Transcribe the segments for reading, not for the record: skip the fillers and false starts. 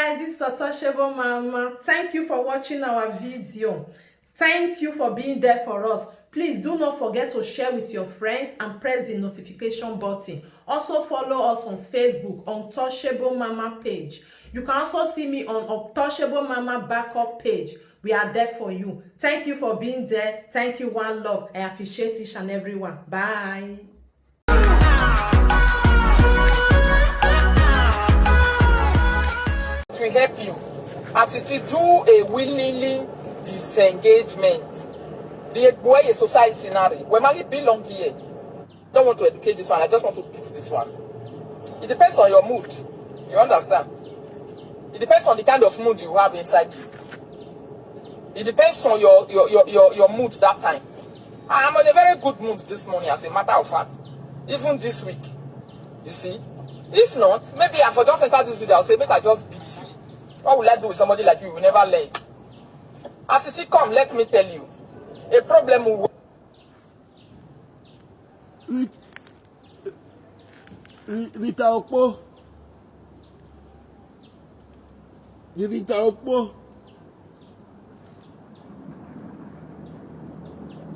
guys, this is Untouchable Mama. Thank you for watching our video. Thank you for being there for us. Please do not forget to share with your friends and press the notification button. Also follow us on Facebook, Untouchable Mama page. You can also see me on Untouchable Mama backup page. We are there for you. Thank you for being there. Thank you, one love. I appreciate each and everyone. Bye. To help you, Atiti, do a willingly disengagement. The Gbola society now, we might belong here. Don't want to educate this one. I just want to beat this one. It depends on your mood. You understand? It depends on the kind of mood you have inside you. It depends on your mood that time. I'm in a very good mood this morning, as a matter of fact. Even this week, you see. If not, maybe I for just enter this video, I'll say, make I just beat you. What will I do with somebody like you? You will never learn. Atiti, come, let me tell you. A problem will... Rita Okpo. Rita Okpo.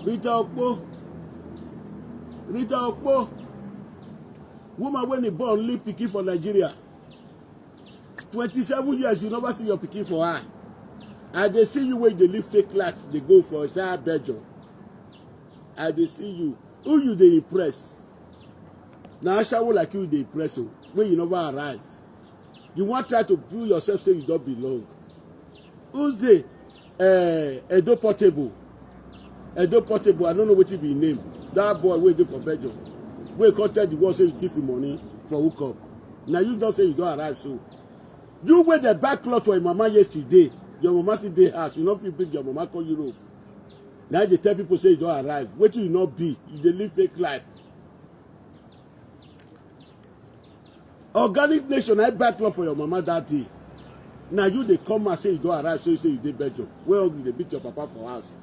Rita Okpo. Rita Okpo. Woman when he born only pikin for Nigeria. 27 years you never see your pikin for her. And they see you when they live fake life, they go for South Belgium. And they see you. Who you they impress? Now I shall like you they impress you when you never arrive. You want to try to prove yourself say you don't belong. Who's the Edo Portable? Edo Portable, I don't know what it be name. That boy waiting for Belgium. We can't tell the world say you thief money for hookup. Now you don't say you don't arrive so. You wear the back cloth for your mama yesterday. Your mama see day house. You know if you bring your mama call Europe. Now they tell people say you don't arrive. Wait till you not be. You dey live fake life. Organic nation, I back cloth for your mama that day. Now you they come and say you don't arrive, so you say you did Belgium. Where ugly they beat your papa for house.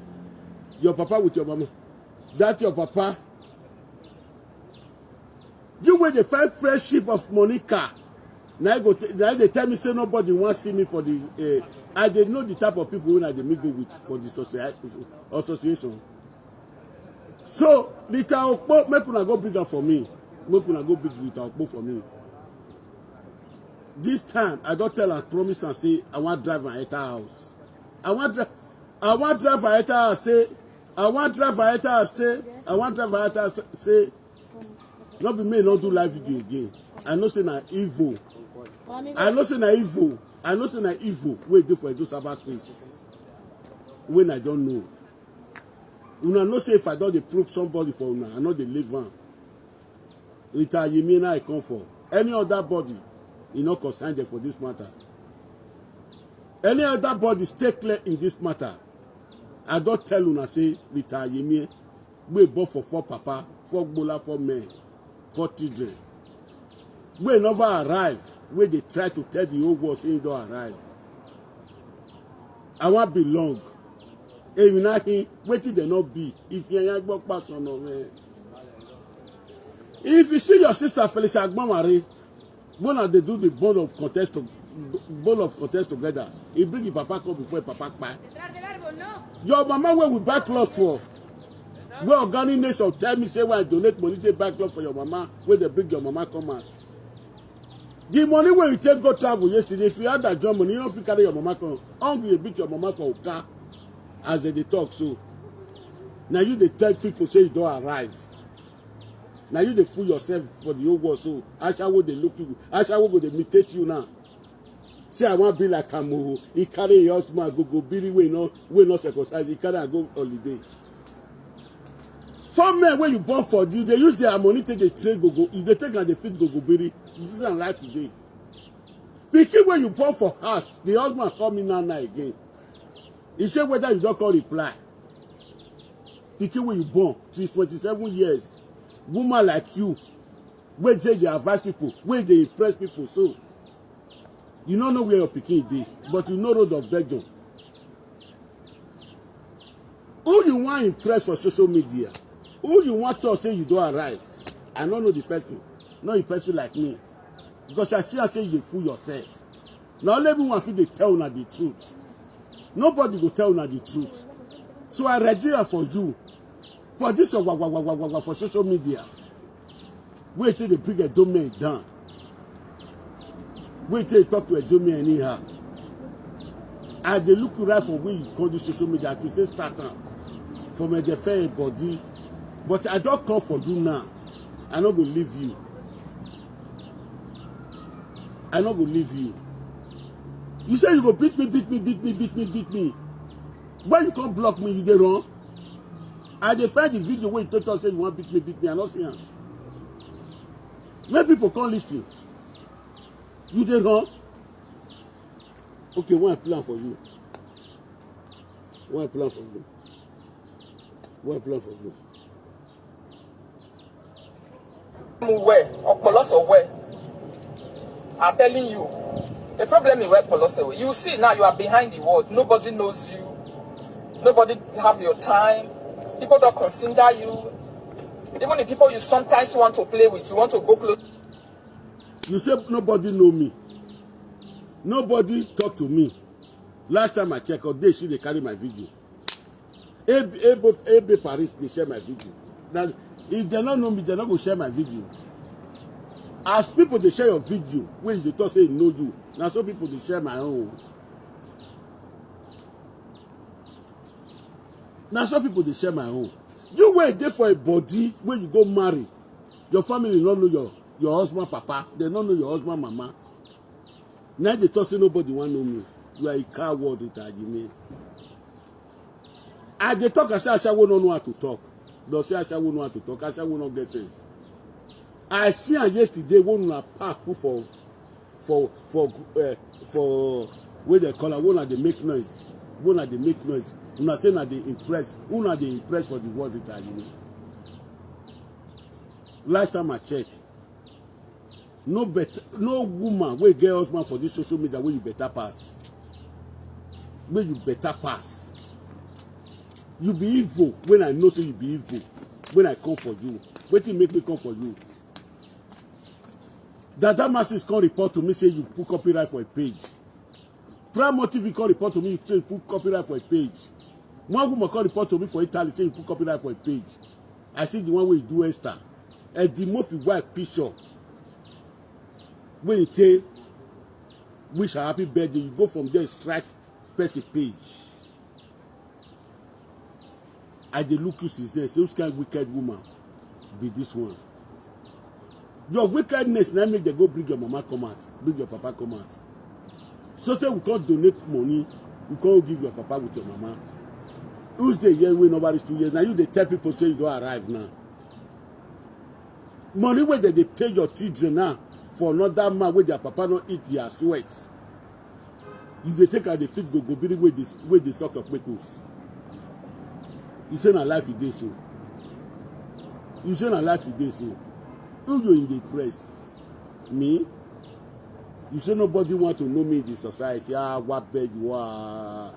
Your papa with your mama. That your papa. You wear the find friendship of Monica. Now they tell me say nobody wants to see me for the I dey know the type of people when I dey mingle with for the association. So Rita Okpo, make una go bring her for me. Make una go bring Rita Okpo for me. This time I don't tell her promise and say I want drive her enter house. I want drive her enter house say not be me not do live video again. I know say na evil. I know say na evil. Wait do for Edo cyberspace. When I don't know. Una know say if I don't dey prove somebody for una, I know they live one. Rita Yemina I come for. Any other body, you know concerned them for this matter. Any other body stay clear in this matter. I don't tell una say Rita Yemina we born for 4 papa, 4 Gbola, 4 men, 4 children. We never arrive. Where they try to tell the whole world say don't arrive. I want belong. If you not here, wait till they not be. If you ain't walk past on man. If you see your sister Felicia Agbamare, when they do the bond of contest together, he bring your papa come before papa cry. Your mama where we back cloth for. Where organic nation tell me say when I donate money they back cloth for your mama, where they bring your mama come out. The money where you take go travel yesterday, if you had that job money, you don't fit carry your mama come. Hungry beat your mama for a car as they talk so. Now you they tell people say you don't arrive. Now you they fool yourself for the whole world so. Asha will they look you. Asha will go they imitate you now. Say I want to be like Amoho. He carry your husband go Billy we not circumcised. He carry and go holiday. Some men when you born for you, they use their money take a trade go. If they take and they feed go Billy. This is a life today. Pikin when you born for house, the husband call me now again. He said whether you don't call reply. Pikin when you born, she's 27 years. Woman like you, where they say they advise people, where they impress people. So you don't know where your pikin be, but you know road of Belgium. Who you want impress for social media? Who you want to say you don't arrive? I don't know the person. Not a person like me. Because I see and say you fool yourself. Now let me one feel they tell una the truth. Nobody go tell una the truth. So I ready for you. For this for social media. Wait till they bring a domain down. Wait till they talk to a domain anyhow. And they look right from where you call this social media to stay starting from a fair body. But I don't come for you now. I'm not gonna leave you. I'm not gonna leave you. You say you go beat me. When you can't block me, you dey wrong. I dey find the video where you told us say you want beat me. I not see him. When people can't listen, you dey wrong. Okay, one plan for you. One plan for you. One plan for you. I'm telling you, the problem is where Poloso. You see now you are behind the world. Nobody knows you. Nobody have your time. People don't consider you. Even the people you sometimes want to play with, you want to go close. You say nobody know me. Nobody talk to me. Last time I checked out, they carry my video. AB Paris, they share my video. Now, if they don't know me, they're not going to share my video. As people, they share your video, when they talk say know you. Now, some people, they share my own. Now, some people, they share my own. You wait there for a body when you go marry. Your family don't know your husband, papa. They don't know your husband, mama. Now they talk say nobody want to know me. You are a coward, Rita. And they talk, I say Asha will not know how to talk. They say Asha will know how to talk. Asha will not get sense. I see her yesterday when we park for where they call her, when they make noise. When they make noise. Una say na they impress. Una they impress for the world Rita. Last time I checked, no woman will get husband for this social media where you better pass. Where you better pass. You be evil when I know say you be evil. When I come for you. Wetin make me come for you? That masses can't report to me say you put copyright for a page. Prime TV can't report to me say you put copyright for a page. One woman can't report to me for Italy say you put copyright for a page. I see the one where you do Esther. And the most white picture. When you tell wish her happy birthday, you go from there strike person page. I dey look you since then. Say which kind of wicked woman be this one? Your wickedness now make them go bring your mama come out, bring your papa come out. So that we can't donate money, we can't give your papa with your mama. Who's the year when nobody's 2 years? Now you they tell people say you don't arrive now. Money where they pay your children now for another man where their papa don't eat their sweats. You they take out the feet go be where they suck your pickles. You say na life you dey so. You say na life you dey so. Who you in the press? Me? You say nobody want to know me in the society. Ah, what beg you are?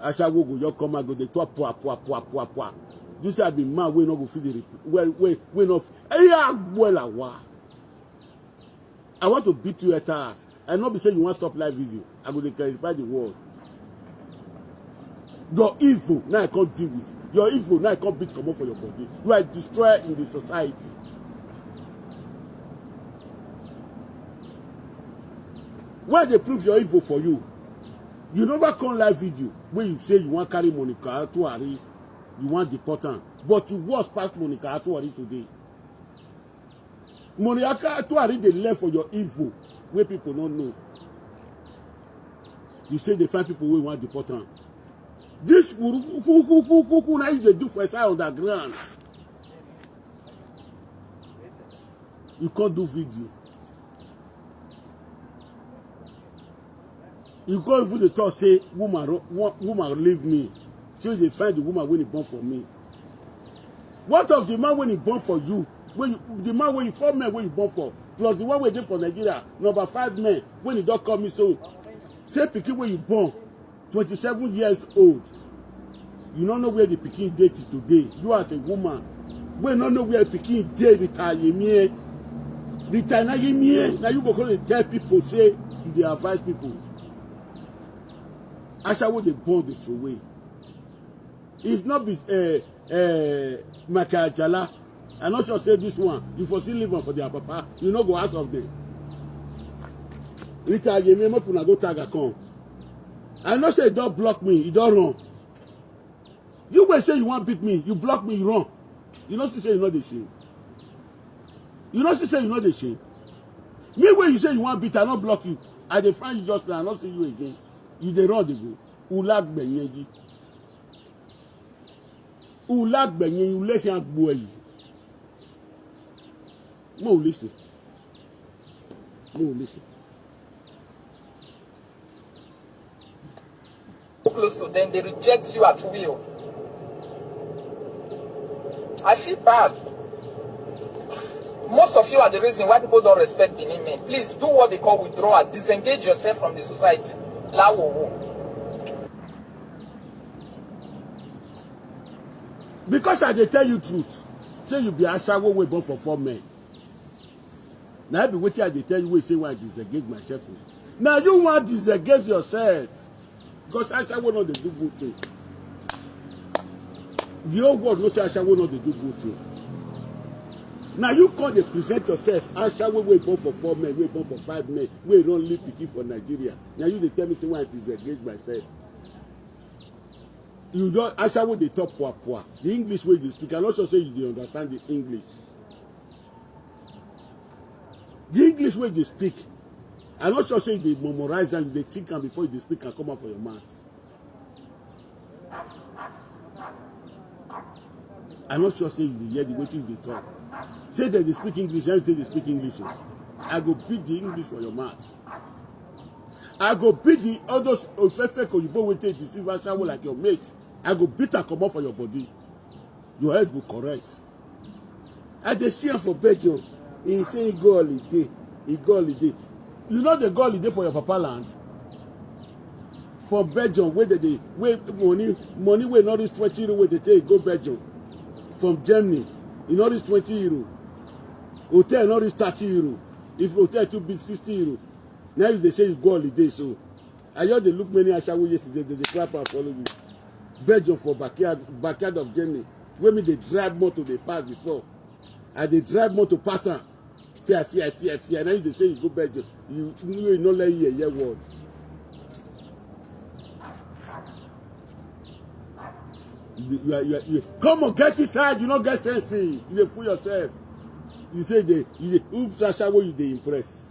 I shall go you come and go they talk poa. You say I be man we not go feed the we not Gbola wa. I want to beat you at ass. And not be saying you want to stop live video. I go to clarify the world. Your evil, now I can't deal with. Your evil, now I can't beat come up for your body. You are a destroyer in the society. When they prove your evil for you, you never come live video where you say you want carry Monica Atuari, you want deport her, but you was past Monica Atuari today. Monica Atuari, they left for your evil where people don't know. You say they find people who want deport her. This who now they do for a side on the ground. You can't do video. You can't even the talk say woman leave me. So they find the woman when he born for me. What of the man when he born for you? The man when you 4 men when you born for, plus the one we did for Nigeria, number 5 men when he don't call me so. Say pikin when you born. 27 years old. You don't know where the pikin dated today. You as a woman, we don't know where pikin date retire me. Retire na ye me. Now you go come and tell people say they advise people. Ashawo they born the true way. If not be Makajala, I'm not sure say this one. You foresee living for their papa. You no go ask of them. Rita, you may not go tag a con. I know say don't block me. You don't run. You will say you want beat me. You block me. You run. You know say you know the shame. You know say you know the shame. Me when you say you want beat, I not block you. I dey find you just now. I not see you again. You dey run dey go. Ulag benyeji. Ulag benyeji. You let him boy. No listen. No listen. Close to them, they reject you at will. I feel bad. Most of you are the reason why people don't respect the name. Please do what they call withdrawal. Disengage yourself from the society. Because I dey tell you truth. Say you be Ashawo wey born for 4 men. Now I be waiting I dey tell you wey say why I disengage myself. Now you want to disengage yourself. Because Ashawo no dey do good thing. The whole world no say Ashawo no dey do good thing. Now you can't dey present yourself Ashawo wey born for 4 men, wey born for 5 men, wey run live pikin for Nigeria. Now you dey tell me say why I disengage myself. You don't Ashawo dey talk poa. The English way you speak, I'm not sure say you dey understand the English. The English way you speak, I'm not sure say you dey memorize and you dey think am before you speak and come out for your mouth. I'm not sure say you dey hear the way you dey talk. Say that they speak English, and you say they speak English. I go beat the English for your mouth. I go beat the others Ofefek or you both will take deceive Ashawo like your mates. I go beat and come out for your body. Your head will correct. I just see him for Belgium. He say he go holiday. He go holiday. You know they go holiday for your papa land? For Belgium, where they money where not this 20 euro where they take go Belgium. From Germany, you know this 20 euro. Hotel not this 30 euro. If hotel too big, 60 euro. Now if they say you go holiday, so I just they look many Ashawo yesterday, they clap and follow me. Belgium for backyard of Germany. When me they drive motor they pass before. And they drive motor pass on. Fear. Now if they say you go Belgium, you not let you hear word. You come on, get inside, you not get sense. You dey fool yourself. You say who Ashawo you dey impress?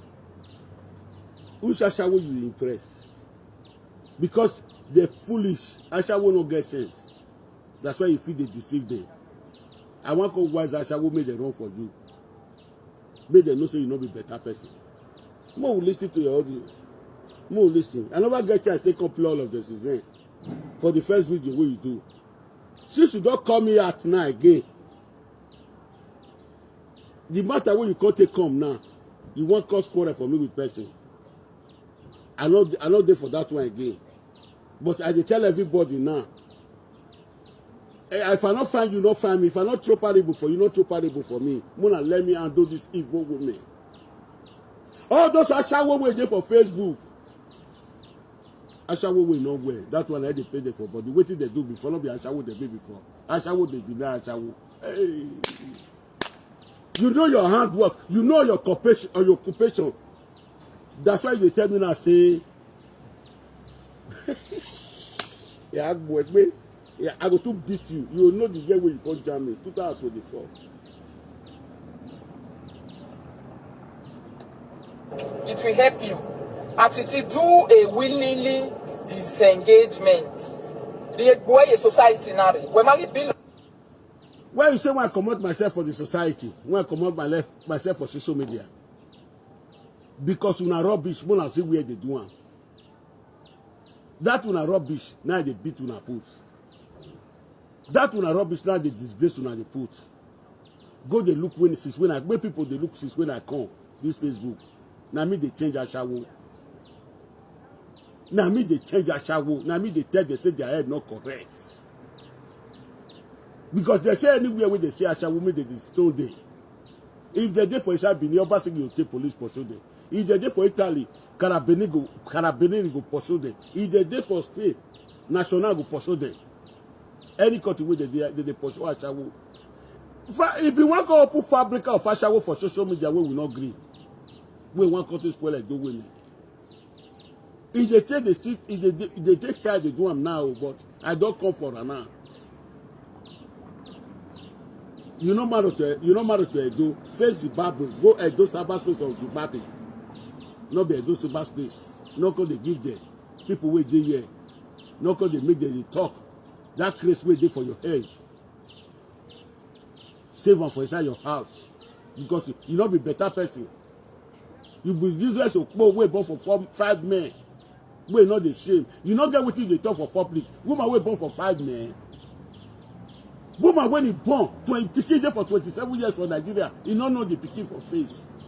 Who Ashawo you dey impress? Because they're foolish. Ashawo no get sense. That's why you feel they deceive them. I want to wise Ashawo make them run for you. Make them know say you not be better person. More will listen to your audio. More will listen. I never get chance to take up all of the season for the first video what you do. Since you don't call me out now again, the matter when you can't take come now, you want cause quarrel for me with person. I not there for that one again. But I dey tell everybody now. If I not find you, not find me. If I not throw parable for you, not throw parable for me. Mona let me handle this evil woman. All those Ashawo way there for Facebook. Ashawo way nowhere. That one I dey pay them for. But the way they do before, not be Ashawo they pay before. Ashawo they deny Ashawo. Hey. You know your handwork. You know your occupation. That's why they tell me now say, yeah, I go to beat you. You will know the year where you can't jam me. 2024. It will help you. Atiti, do a willingly disengagement. The Gbola society now. Why you say when I commit myself for the society, when I commit myself for social media? Because una rubbish, when I see where they do one. That una rubbish, now they beat una put. That una rubbish, now they disgrace una they put. Go they look when people they look since when I come this Facebook. Now me they change Ashawo. Now me they change Ashawo. Now me they tell they say their head not correct. Because they say anywhere where they say Ashawo, me they stone them. If they're there for Isha Bini, Obaseki will take police pursue them. If they're there for Italy, Carabini go pursue them. If they dey for Spain, National go pursue them. Any country where they pursue Ashawo. If you want to open fabric of Ashawo for social media, we will not agree. We want country spoil like do women. If they take the street, if they take style, they do them now, but I don't come for her now. You no matter to Edo, face Zimbabwe, go Edo cyberspace of Zimbabwe. Not be Edo cyberspace. Not because they give them. People wait there here. Not because they make them talk. That craze wait there for your head. Save them for inside your house. Because you not be better person. You be useless to go way born for 5 men. We not the shame. You not get what they talk for public. Woman way born for 5 men. Woman when he born, pikin for 27 years for Nigeria, he don't know the pikin for face.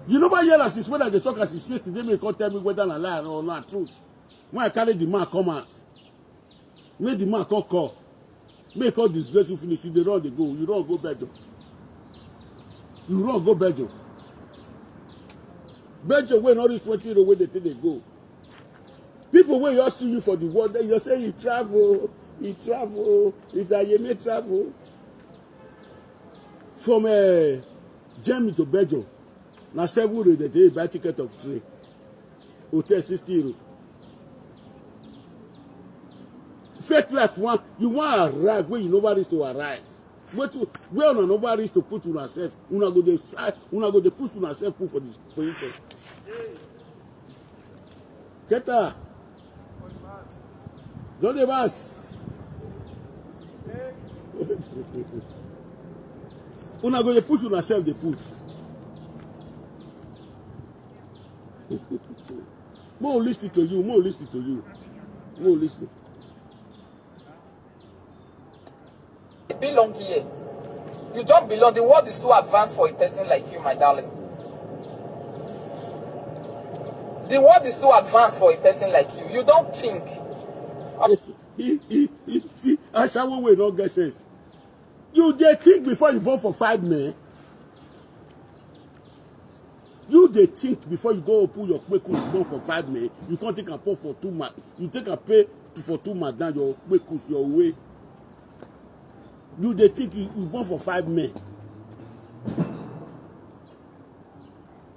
You know why here as is when I talk as is yesterday, may come tell me whether I lie or not truth. When I carry the man come out, make the man come call. Make all disgrace you finish, you run they go. You don't go Belgium. You don't go Belgium. Belgium when all these 20 years away they think they go. People when you see you for the world, then you say you travel. He travel, Italian travel from Germany to Belgium. Now 7 euros a day buy ticket of train. Hotel 60 euros. Fake life one, you want to arrive where you nobody is to arrive. Where nobody is to put on yourself. Una go the push on yourself for this position. Get her. Don't the bus. Una go to push on yourself they put. More listen to you, more listen to you. More listen. You belong here. You don't belong. The world is too advanced for a person like you, my darling. The world is too advanced for a person like you. You don't think. See, Ashawo will not get sense. You dey think before you born for 5 men. You dey think before you go open your kpeku you born for 5 men. You can't take a pay for 2 man. You take a pay for 2 man down your kpeku your way. You dey think you born for 5 men.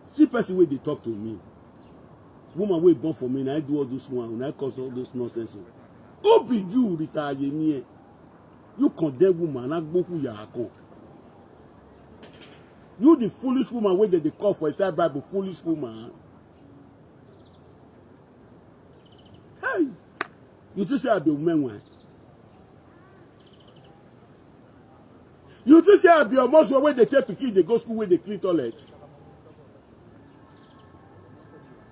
See person wey dey talk to me. Woman wey born for me, and I do all this one, and I cause all this nonsense. Who be you, Rita? You condemn woman, and go who you are. You the foolish woman where they call for inside Bible, foolish woman. Hey, you just say I be woman one. You just say I be almost where they take pikin, they go school where they clean toilet.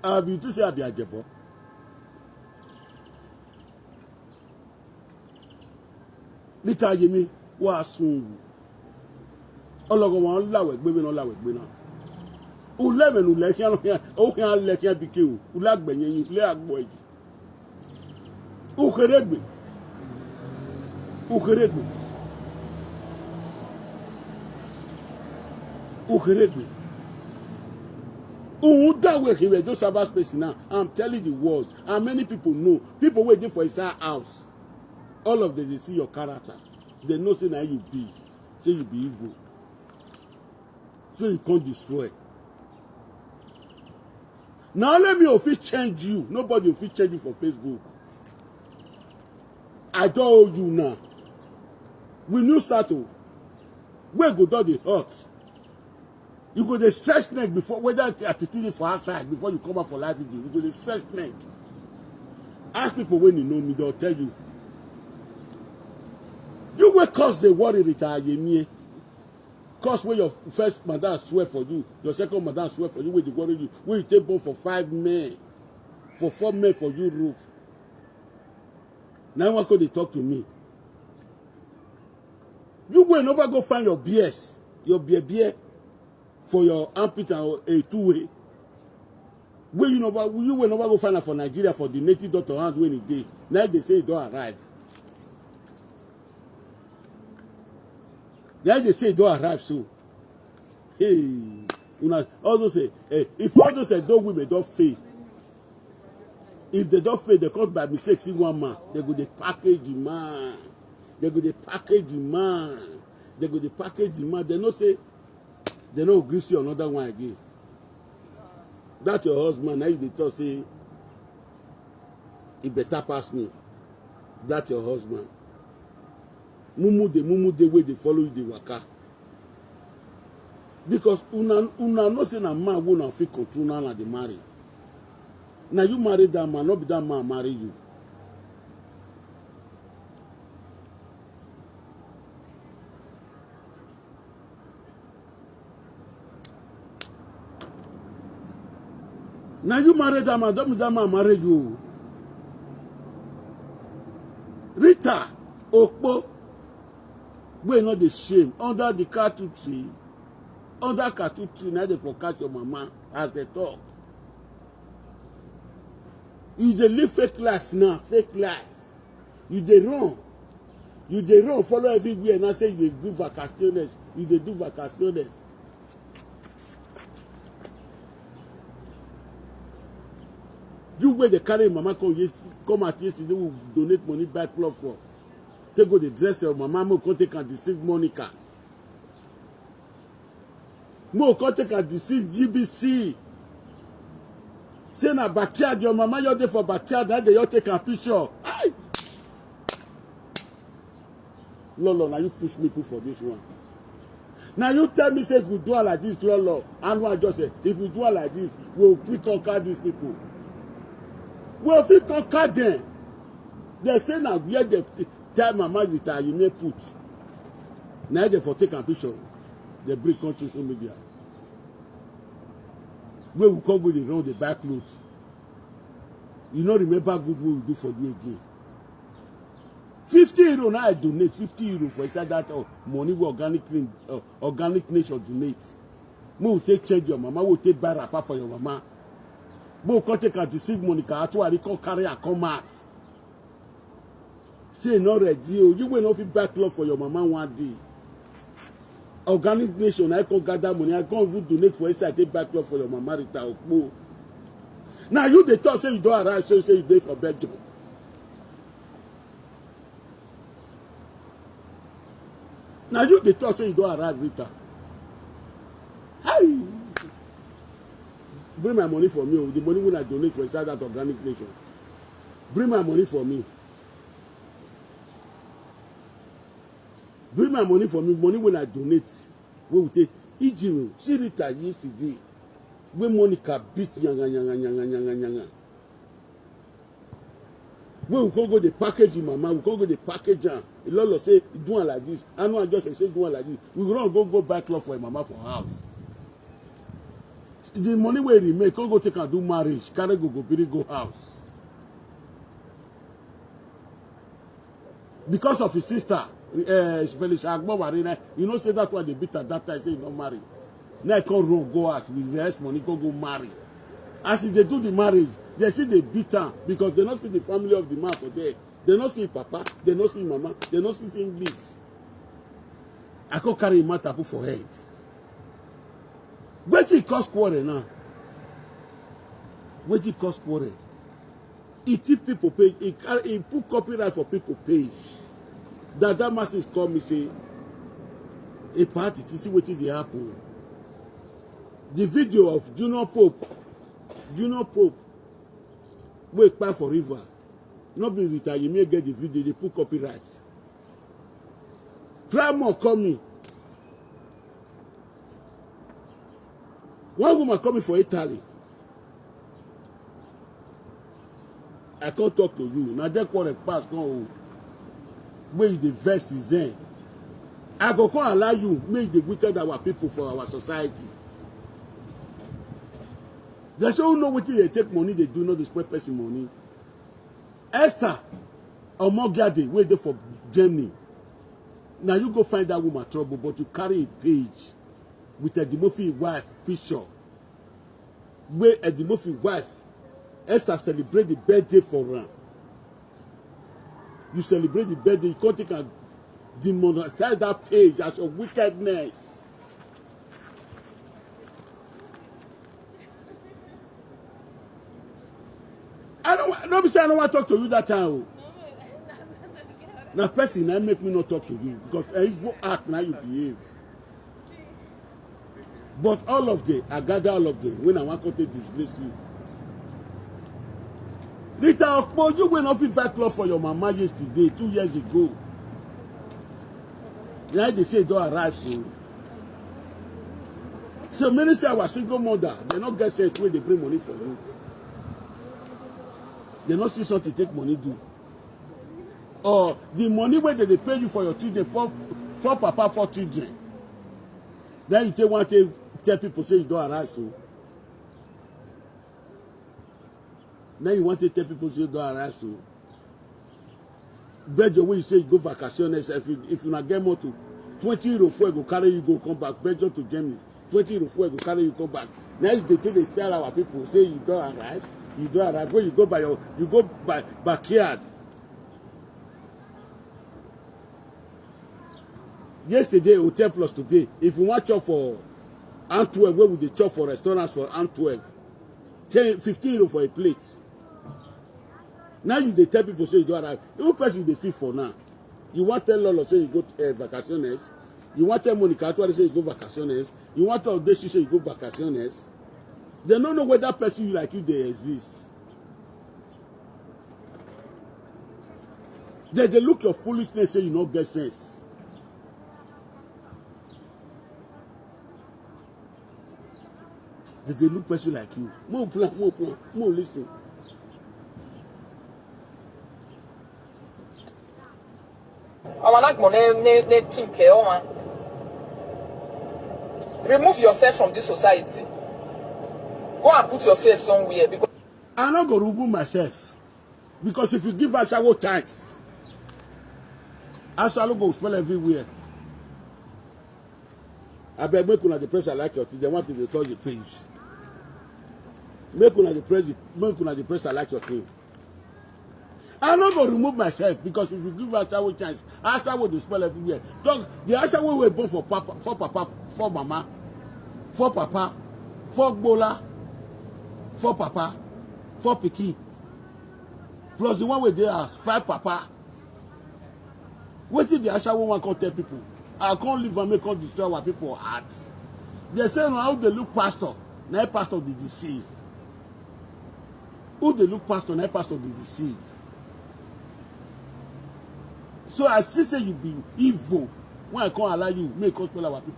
You just say I be a jebo. Rita Yemi, wa soon. Ologo wan lawe gbebe no lawe gbe na. U leme nu le kian o kian le kian bike o. U la gbe yin le agbo yi. U keregbe. U keregbe. U keregbe. That way here just cyber space now. I'm telling the world, and many people know. People waiting for inside house. All of them they see your character. They know say now you be. Say you be evil. So you can't destroy. Now let me officially change you. Nobody officially change you for Facebook. I told you now. We new start to. Where go down the hurt? You go the stretch neck before whether Atiti for outside before you come out for live video. You go the stretch neck. Ask people when you know me, they'll tell you. You will cause the worry retire me. Cause when your first madam swear for you, your second madam swear for you, when they worry you, when you take born for 5 men, for 4 men for you roof. Now what could they talk to me? You will never go find your BS, your beer for your armpit and a 2-way. When you will never go find out for Nigeria for the native doctor hand when it day. Now they say it don't arrive. Now they say it don't arrive so. Hey, Una also say, if all those those women don't fail, if they don't fail, they come by mistake see one man, they go dey package the man. They go dey package the man. They go dey package the man. They no say, they no agree see another one again. That your husband, now you dey talk say, he better pass me. That your husband. Mumu de way they follow you, they waka. Because una no say na man who na fit control now na dey marry. Now you marry that man, not be that man marry you. Now you marry that man, don't be that man marry you. Rita, Okpo, we not the shame under the cattle tree. Under cattle tree, now they for catch your mama as they talk. You dey live fake life now, fake life. You dey run. You dey run, follow everywhere and I say you dey do vacaciones. You dey do vacaciones. You where they carry mama come at yesterday, will donate money buy cloth for. Take go the dress your mama, mo come take and deceive Monica. Mo come take and deceive GBC. Say na backyard, your mama you're there for backyard, that day you take a picture. Aye. Lolo, now you push me for this one. Now you tell me say if we do it like this, Lolo, and I just say if we do it like this, we'll conquer these people. We'll conquer them. They say now where they tell mama Rita you may put. Now they for take a picture. They bring on social media. Where we come go the round the back clothes. You know remember good what we do for you again. 50 euro now I donate 50 euro for inside that money we organic nation donate. We will take change your mama, we will take buy wrapper for your mama. We will take a deceive Monica actually come carry her come out. Say not ready, you will not fit back love for your mama one day. Organic nation, I can gather money, I can't even donate for inside take back love for your mama Rita Okpo. Now you the talk say you don't arrive, so you say you dey for Belgium. Now you the talk say you don't arrive, Rita. Hi. Bring my money for me. The money when I donate for inside that organic nation. Bring my money for me. Bring my money for me. Money when I donate. We will take. Ijiro, see Rita yesterday. When Monica beat nyanga. When we can go the packaging, mama, we can go the package. A lot of say do it like this. I know I just say do it like this. We will go back love for mama for house. The money where he make, can go take and do marriage. Carry go house. Because of his sister, Felicia Gbola, you know say that's why they beat at that time. Say he don't marry. Now he can't run go house with rest money. Can go marry. As they do the marriage, they see they beat her because they not see the family of the man for there. They not see papa, they not see mama, they not see English. I can't carry him out put for head. Wait till cost quarrel now. Wait till cost quarrel. He tip people pay. He put copyright for people page. That masses call me say, a party to see what they happen. The video of Junior Pope, wait back for River. Not be retired. You may get the video. They put copyright. Try more coming. One woman coming for Italy. I can't talk to you. Now that quarter pass come where the verse is there. I go come allow you make the wicked our people for our society. They say who know what they take money, they do not display person money. Esther or Mogade, where they for Germany. Now you go find that woman trouble, but you carry a page with a Dimothy wife picture. Where a Dimothy wife, Esther celebrate the birthday for her. You celebrate the birthday, you can't take and demonetize that page as a wickedness. don't be saying I don't want to talk to you that time. Oh. Now, person, I make me not talk to you because evil act now you behave. But all of them, I gather all of them when I want to disgrace you. Rita, you went off it back club for your mama yesterday, 2 years ago. Now they say don't arrive soon. So many say our single mother, they not get sense where they bring money for you. They not see something to take money do. Or the money where they pay you for your children, for papa, 4 children. Then you take one tell people say you don't arrive so. Now you want to tell people say you don't arrive so. Bet your way you say you go vacation if you not get more to 20 euro for go carry you go come back. Belgium to Germany. 20 euro for go carry you come back. Now they tell our people say you don't arrive. You don't arrive. When you go by backyard. Yesterday, hotel plus today. If you want chop for Antwerp, where would they chop for restaurants for Antwerp? 15 euro for a plate. Now they tell people say you don't arrive. Who person they feel for now? You want tell Lolo say you go vacationers. You want tell Monica to say you go vacationers. You want tell Odeshi say you go vacationers. They don't know whether person you like you they exist. They look your foolishness say you don't get sense. They look person like you. More plan, more listen. Remove yourself from this society. Go and put yourself somewhere because I'm not going to remove myself. Because if you give Ashawo chance, Ashawo go spell everywhere. I beg make una the press I like your thing. They want to touch the page. Make una the press I like your thing. I'm not going to remove myself because if you give Ashawo chance, Ashawo will spell everywhere. Dog, the Ashawo will born for papa, for mama, for papa, for Gbola, for papa, for Piki. Plus the one where they are 5 papa. What if the Ashawo want to tell people? I can't live and make all destroy our people heart. They say how they look pastor, now pastor they deceive. Who they look pastor, now pastor they deceive. So I still say you be evil when I can't allow you make us spell our people.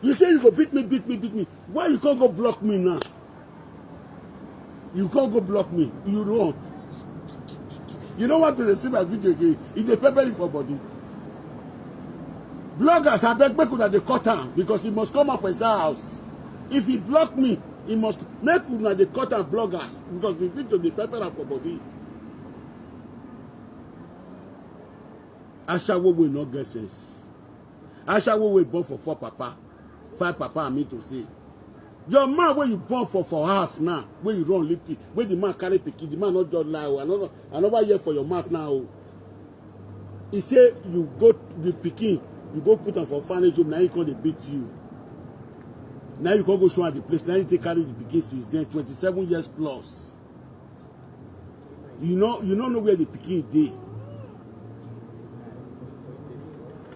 You say you go beat me. Why you can't go block me now? You can't go block me. You wrong. You don't want to see my video again. If they pepper you for body. Bloggers, I beg make una dey cut am because he must come up for his house. If he block me, he must make una dey cut am bloggers because the video dey pepper am for body. Ashawo will not get sense. Ashawo will born for 4 papa, 5 papa. I mean to say. Your man where you born for house now, where you run lippy, where the man carry picky, the man not just lie. Another year for your mouth now. He say you go the picking, you go put them for orphanage home, now you can't they beat you. Now you can't go show at the place, now you take carry the picking since then, 27 years plus. You don't know where the picking dey.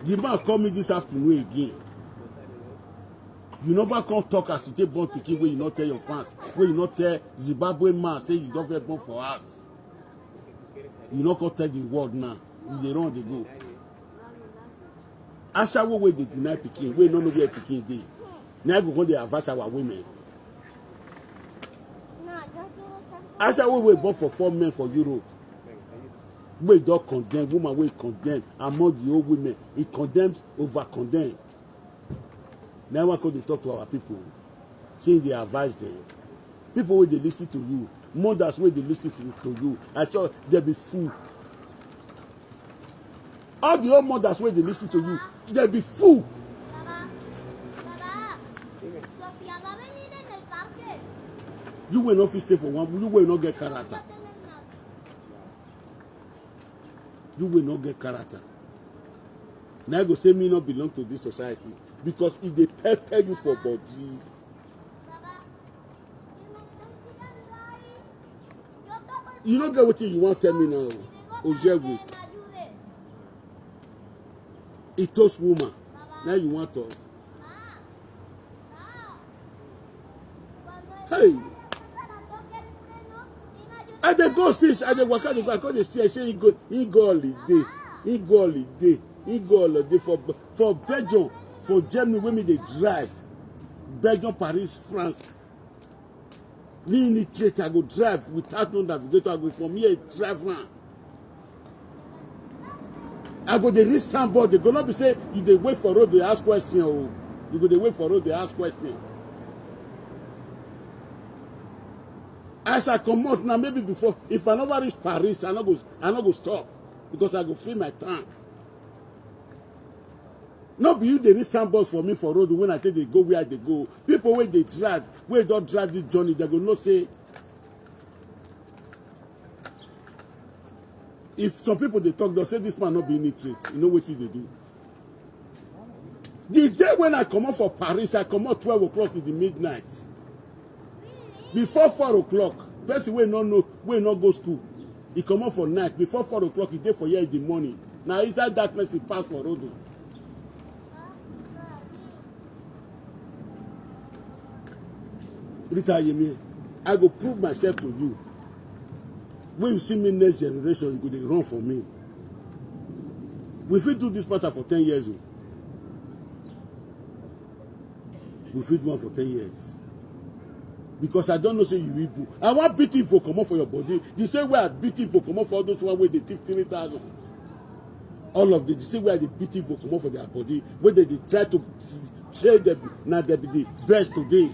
The man call me this afternoon again. You never come talk as you take born picking where you not tell your fans, where you not tell Zimbabwean man say you don't get born for us. You not come tell the world now. They run, they go. Ashawo where they deny picking, where no know where picking dey. Now go they advance our women. Ashawo where born for 4 men for Europe. Where don't condemn, woman where condemn among the old women. It condemns over condemn. Now why can't they talk to our people? Saying they advise them. People where they listen to you. Mothers where they listen to you. I saw they be fool. All the old mothers where they listen to you, they be fool. You will not stay for one. You will not get character. You will not get character. Now I go say me not belong to this society. Because if they pepper you for body, You don't get what you want to tell me now. Ojegwe. It toast woman. Now you want to. Hey. I dey go since I dey waka dey go. I come dey see. I say he go holiday. He go holiday. He go holiday for Belgium, for Germany. When me dey drive, Belgium, Paris, France. Me initiate. I go drive without no navigator. I go from here drive round. I go dey read signboard. They go not be say you dey wait for road. They ask question. Oh, you go dey wait for road. They ask question. As I come out now, maybe before, if I never reach Paris, I no go stop because I go fill my tank. Not be you dey read signboard for me for road when I take they go where they go. People where they drive, where don't drive this journey, they go no say. If some people they talk, they'll say this man not be illiterate. You know what they do. The day when I come out for Paris, I come out 12 o'clock in the midnight. Before 4 o'clock, person will not go school. He come out for night. Before 4 o'clock, he dey for here in the morning. Now inside darkness, he pass for road. Rita, I go prove myself to you. When you see me next generation, you go run for me. We fit do this matter for 10 years. We fit do one for 10 years. Because I don't know say you will. I want beat it for come up for your body. The same way I beat it for come up for all those one where they take 3,000. All of the same way they beat it for come up for their body, where they try to say them now they be the best today.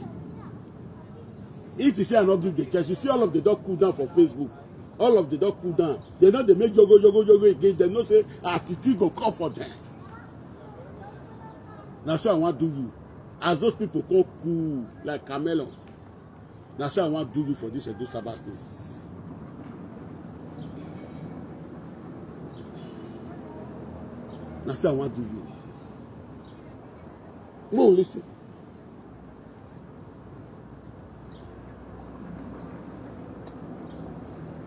If you say I not give the cash, you see all of the dog cool down for Facebook. All of the dog cool down. They know they make yogo again. They know say Atiti go come for them. Now so I want to do you. As those people come cool like Camelo. Now so I want to do you for this and those type of space. Now so I want to do you. No, listen.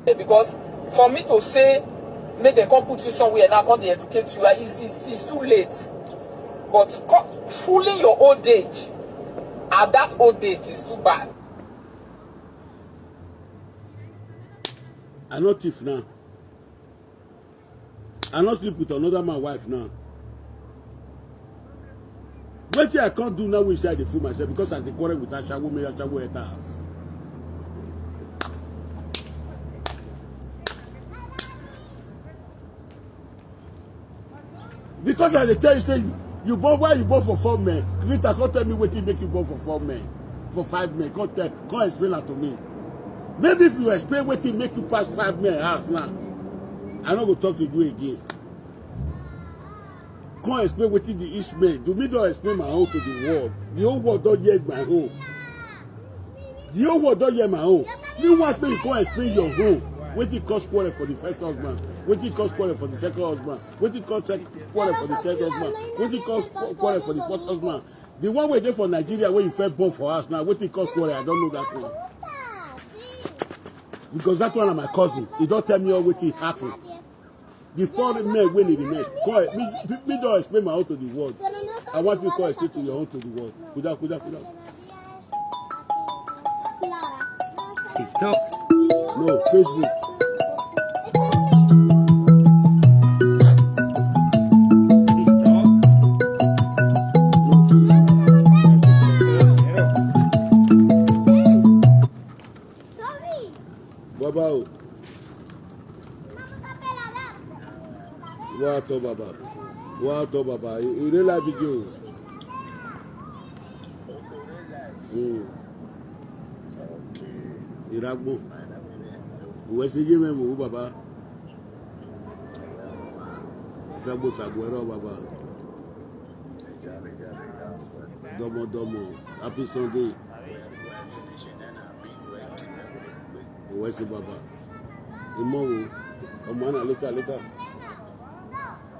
Because for me to say, make them come put you somewhere now, come they educate you, it's too late. But fooling your old age at that old age is too bad. I not thief now. I not sleep with another man's wife now. What I can't do now is I fool myself because I dey quarrel with Asha woman, Asha woman at her house. Because I tell you, say you born why you born for 4 men. Rita can't tell me what you make you born for 4 men, for 5 men. Can't explain that to me. Maybe if you explain what you make you pass 5 men house now, I'm not gonna talk to you again. Can't explain what the each man. Do me don't explain my own to the world. The whole world don't hear my own. The whole world don't hear my own. Me want me you can't explain your own. What it cost quarrel for the first husband? What it cost quarrel for the second husband? What it cost quarrel for the third husband? What it cost quarrel for the 4th husband? The one way there for Nigeria where you first born for us now, what it cost quarrel? I don't know that one. Because that one is my cousin. He don't tell me all what it happened. The 4 men when he remain. Me don't explain my own to the world. I want you to explain to your own to the world. Without. TikTok. No, Facebook. Baba, what Baba? You real life video. Iragbo. Uwe se ye memo Baba. Sagbo sagwero Baba. Domo. Happy Sunday. Uwe se Baba. Imo omo na later.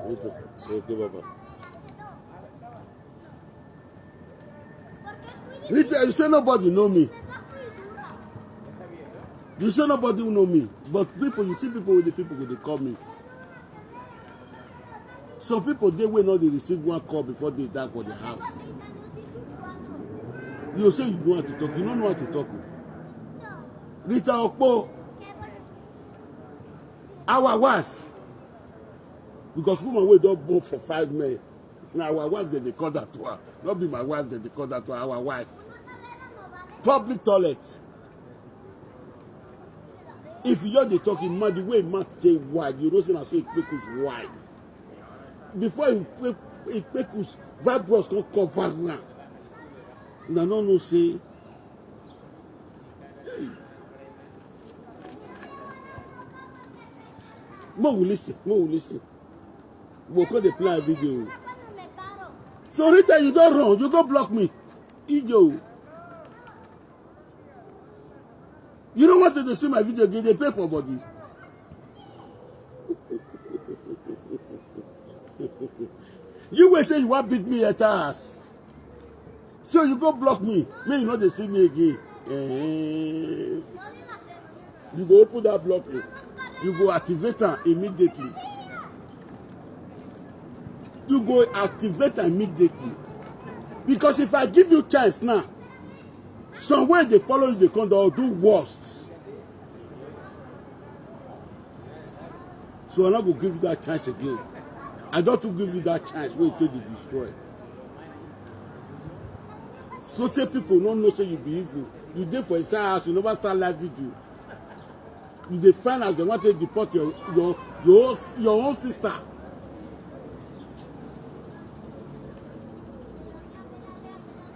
Okay, Baba. Rita, you say nobody know me. You say nobody will know me, but people, you see people with the people they call me. Some people they will not receive one call before they die for their house. You say you know how to talk, you don't know how to talk. Rita Okpo, our wife, because woman will don't born for 5 men. Now our wife they call that to her. Not be my wife they call that to her, our wife. Public toilet. If you're the talking man, the way man stay wide, you know say na so it make us wide. Before it make us vibros can cover now. Now no say. Hey. More will listen. We'll call the play a video. So Rita, you don't run, you go block me. Ego. You don't want to see my video again, they pay for body. You will say you want to beat me at ass. So you go block me. Me, you know they see me again. You go open that block. You go activate them immediately. You go activate them immediately. Because if I give you chance now, somewhere they follow you, they come, they'll do worst. So I'm not going to give you that chance again. I don't to give you that chance where you take the destroy. So tell people don't know say you be evil. You there for a side house, you never start live video. You dey find as they want to deport your own sister.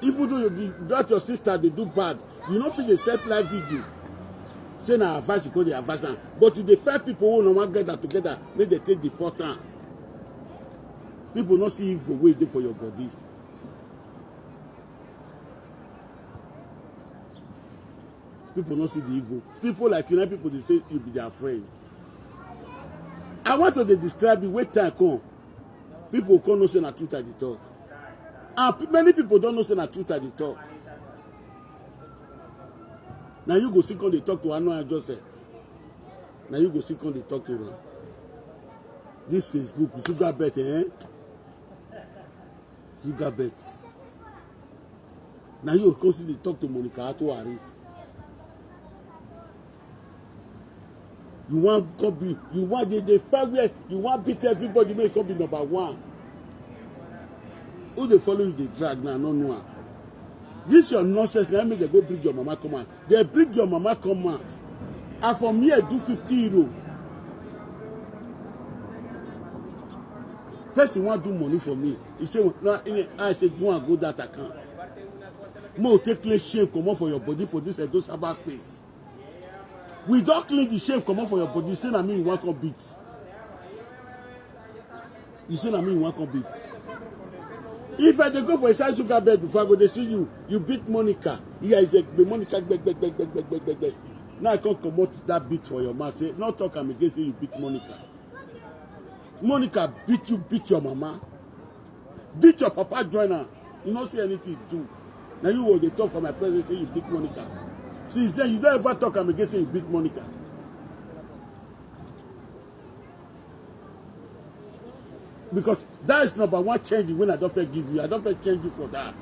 Even though that your sister they do bad, you don't feel they set live video. Say na advice you call the advice, but you dey find people who no want get that together, make they take deport am. People not see evil way dey for your body. People not see the evil. People like you know, people they say you be their friends. I want to describe you. Wait time come. People can't know say na truth at the talk. And many people don't know say na truth at the talk. Now you go see when they talk to Anu and Joseph. Now you go see when they talk to them. This Facebook, sugar bet, Sugar bet. Now you go see they talk to Monica Atuari. You want to be, you want the fact where you want to beat everybody, may come be number one. Who they follow you, they drag now, no one. This your nonsense. Now make they go bring your mama come out. They bring your mama come out. And from here, do 50 euro. Person want do money for me. He say, no, I say, go and go that account. More take clean shame come on for your body for this those cyber space. We don't clean the shame come on for your body. You say na me you want to beat. You say na me you want to beat. If I go for a side sugar bed before I go, they see you beat Monica. Here is a Monica beg. Now I can't come out that beat for your mouth. Say, not talk I'm against you beat Monica. Monica beat your mama. Beat your papa joiner. You don't see anything do. Now you will they talk for my presence say you beat Monica. Since then you don't ever talk I'm against you beat Monica. Because that is number one change when I don't give you. I don't change you for that.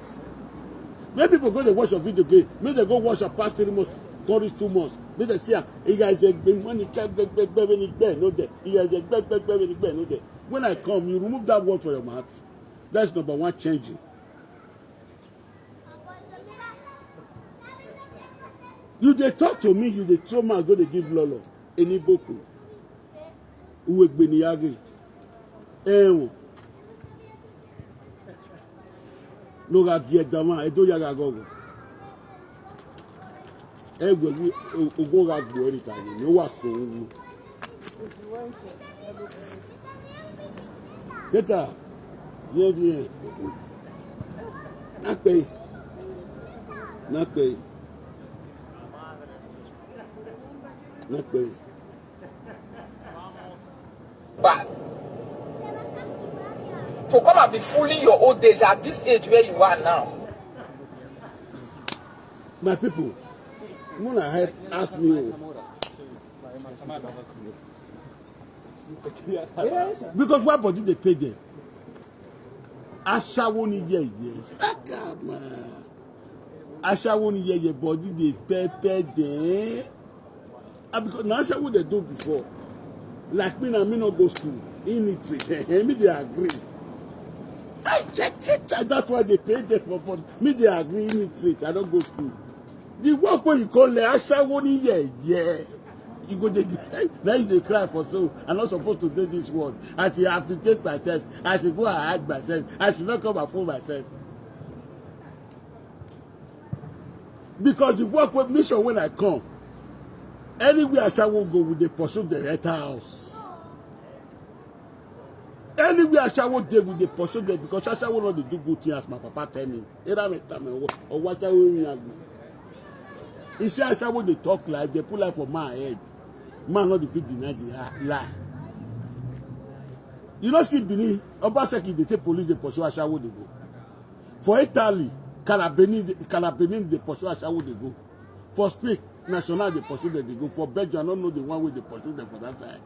Many people go to watch your video game. Maybe they go watch a past 3 months, chorus 2 months. Maybe they see you guys money no there. You guys no there. When I come, you remove that word from your mouth. That's number one changing. You they talk to me, you they throw my go they give Lolo. Any boku. Uwe Beniyagi. No ga get dama e do yaga gogo e gbe ogo ga gbo Rita ni no wa so wu Rita ye bien na pe bad. To come and be fooling your old age at this age where you are now. My people, when I ask me, Because why body they pay them? Ashawo ni ye. Come on. Ashawo ni ye body they pay them. Because now Ashawo they do before. Like me no go school. Illiterate. Me they agree. I check. That's why they pay them for me. They agree illiterate. I don't go school. The work when you call the Ashawo ni ye. You go now you cry for so. I'm not supposed to do this word. I have to take my test. I should go and hide myself. I should not come and fool myself. Because the work with mission when I come, anywhere Ashawo go, with they pursue the Rita house. Anywhere Ashawo dey, with they pursue them because Ashawo not dey do good things as my papa tell me. Or what Ashawo he say Ashawo they talk like they put life for my head. Man not defeat deny the lie. You don't see Benin, Obaseki they take police they pursue Ashawo they go. For Italy, Calabenin they pursue Ashawo they go. For Spain, National they pursue them they go. For Belgium, I don't know the one way they pursue them for that side.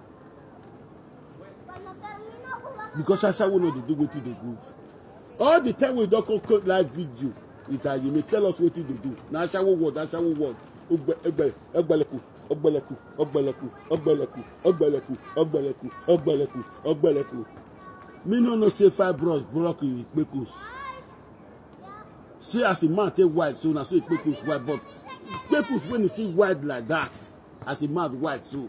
Because Ashawo know they do what they do. All the time we don't come live video, you may tell us what they do. Now Ashawo word. Ogbeleku. Me no say fibros block you Ikpekus. See as a man take white, so na so Ikpekus white, but Ikpekus when you see white like that, as a man white, so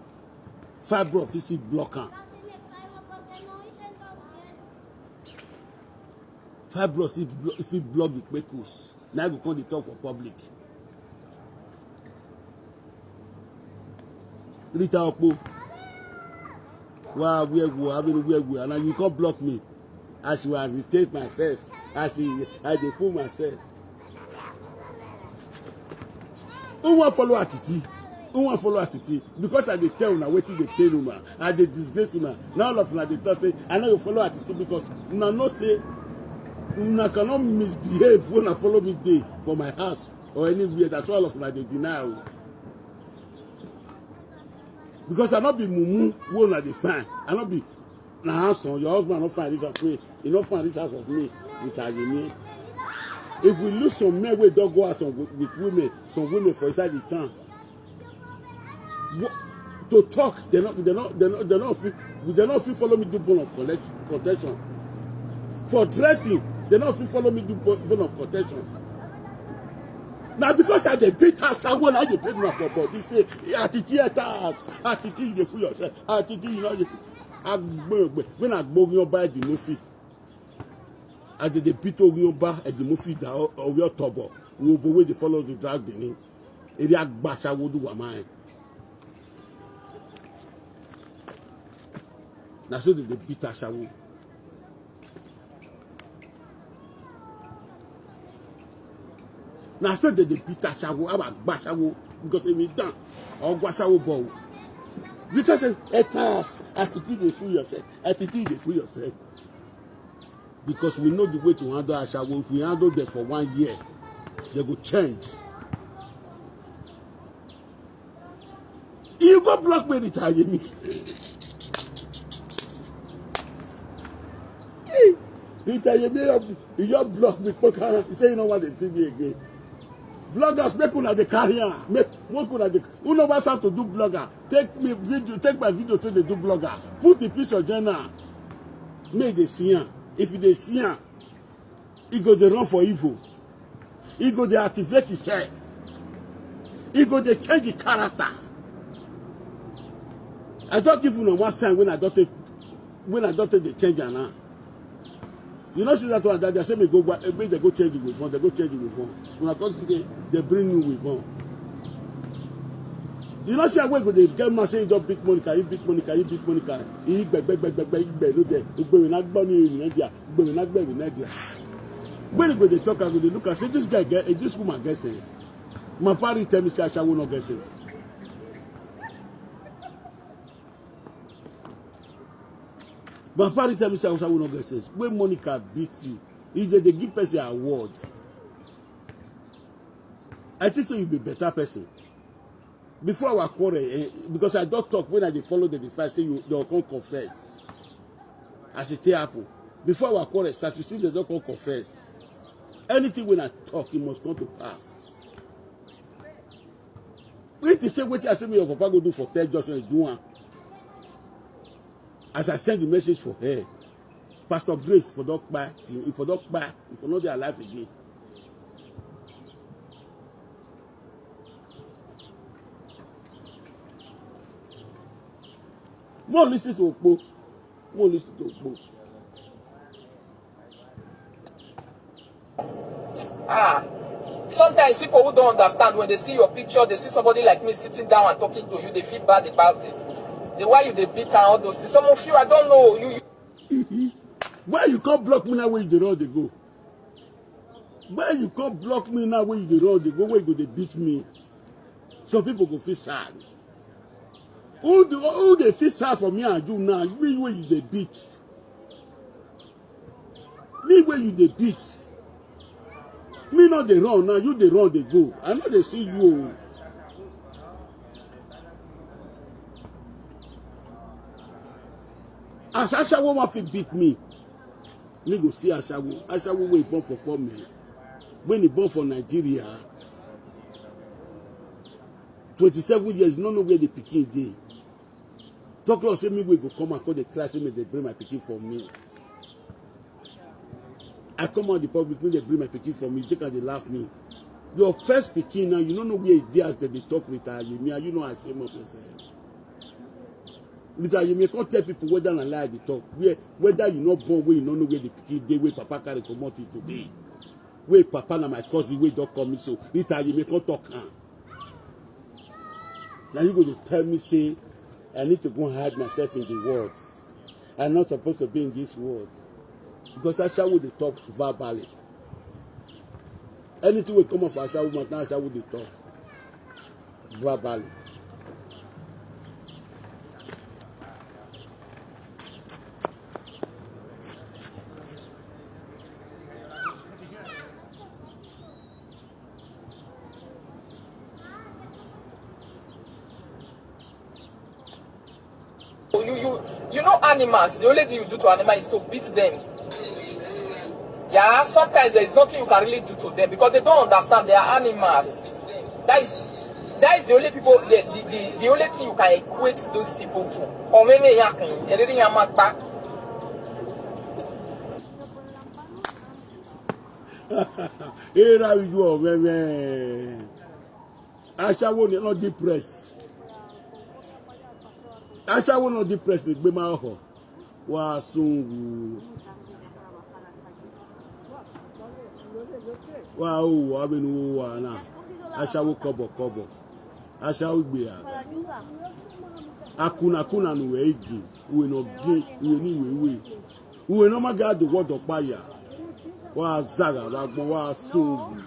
fibros you see blocker. Fibros if you block Ikpekus, now you come the talk for public. Rita Okpo. Wow, and you can't block me. As you have retained myself, I dey fool myself. Who want follow Atiti? Because I dey tell una wetin dey pain una, I dey disgrace una. Now all of una dey talk say I no go follow Atiti because una know say una cannot misbehave when I follow me dey for my house or anywhere. That's why all of una dey deny. Because I not be mumu, won't I define. I not be na handsome. Your husband not find this of me. He not find this out of me with me. If we lose some men, we don't go out with women, some women for inside the town. To talk, they're not fit follow me do bone of contention. For dressing, they're not fit follow me do bone of contention. Now because I dey beat us, I want to pay me for body. Say, Atiti attacks, Atiti you fool yourself, Atiti you know when I go your buy the movie, I did the beat of your bar at the movie of your turbo. We will be waiting to follow the drag Benin. It is Basha would do a mine. Now so did the beat Ashawo. Now so they beat Ashawo, about Bashawo, because they mean done or Bashawo bow. Because at times, Atiti they fool yourself. Because we know the way to handle Ashawo. If we handle them for 1 year, they will change. You go block me the time, you just block me. You say you don't want to see me again. Bloggers make una the carrier. Make one could the who know what's how to do blogger. Take my video to the do blogger. Put the picture journal. Make the see him. If they see him, he go they run for evil. He go they activate himself. He go they change the character. I don't give you one sign when I don't take the change now. You know, see that one that they say me go they go change it with phone. They go change it with phone. When I come to say they bring you with phone. You know, see how we go they get man say you don't beat Monica, you beat Monica. He beg. No there. You go not money in Nigeria. You go not in Nigeria. When you go they talk, I go they look and say this guy this woman gets sense. My party tell me say I shall not get sense. My party tell me say I will not get sense. When Monica beats you, if they give person an award, I think so you be better person. before our quarrel, because I don't talk when I dey follow the defense, say you don't come confess. As it happen, before our quarrel start, you see they don't come confess. Anything when I talk, it must come to pass. When they say what I say, me your papa go do for 10 Joshua do one. As I send the message for her, Pastor Grace for not buy, if for not buy, if for not their life again. More listen to Okpo. More listen to Okpo. Sometimes people who don't understand, when they see your picture, they see somebody like me sitting down and talking to you, they feel bad about it. The way you they beat and all those things. Some of you, I don't know. You Why you can't block me now where you run they go? Why you can't block me now where you run they go? Where you go they beat me? Some people go feel sad. Who they feel sad for me and you now? Me where you they beat? Me where you they beat? Me not they run now, you they run they go. I know they see you. As Ashawo want to beat me go see Ashawo. Ashawo when he born for 4 men. When he born for Nigeria, 27 years, no know where the pikin dey. Talk like say me we go come and call the class, say me they bring my pikin for me. I come out the public when they bring my pikin for me, take and they laugh me. Your first pikin now, you don't know where it is that they talk with her. You know ashamed of yourself. Because you may can't tell people whether and lie they talk. Whether you not born where you don't know where the pikin dey, where Papa carry come out today. Where Papa and my cousin where don't come so Rita, you may can't talk. Now you go to tell me say I need to go and hide myself in the words. I'm not supposed to be in these words. Because Ashawo they talk verbally. Anything will come off Ashawo, but now Ashawo they talk verbally. You know animals, the only thing you do to animals is to beat them. Yeah, sometimes there is nothing you can really do to them because they don't understand they are animals. That is the only people, the only thing you can equate those people to. Or maybe Here we go, man. Ashawo not depressed. Ashawo not depressed with Bema. Wa sungu. Wow, I mean, now. Ashawo kobo. Ashawo be Akuna no egi. We no gay. We ni. We no maga the word of fire. Wa zaga, wa sungu.